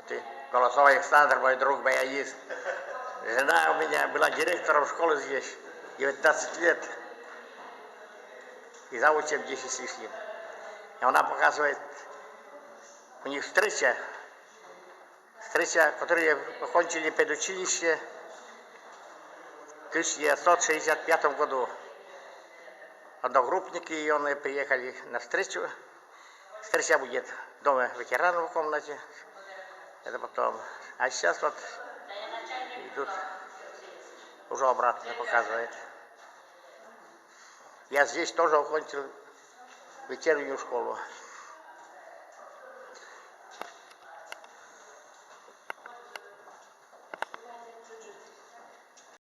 Ты, Голосов Александр, мой друг, баянист. Жена у меня была директором школы здесь, 19 лет. И заучим 10 с лишним. И она показывает, у них встреча, которые окончили педучилище в 1965 году. Одногруппники ее приехали на встречу. Встреча будет в доме ветеранов в комнате. Это потом. А сейчас вот идут уже обратно, показывает. Я здесь тоже окончил вечернюю школу.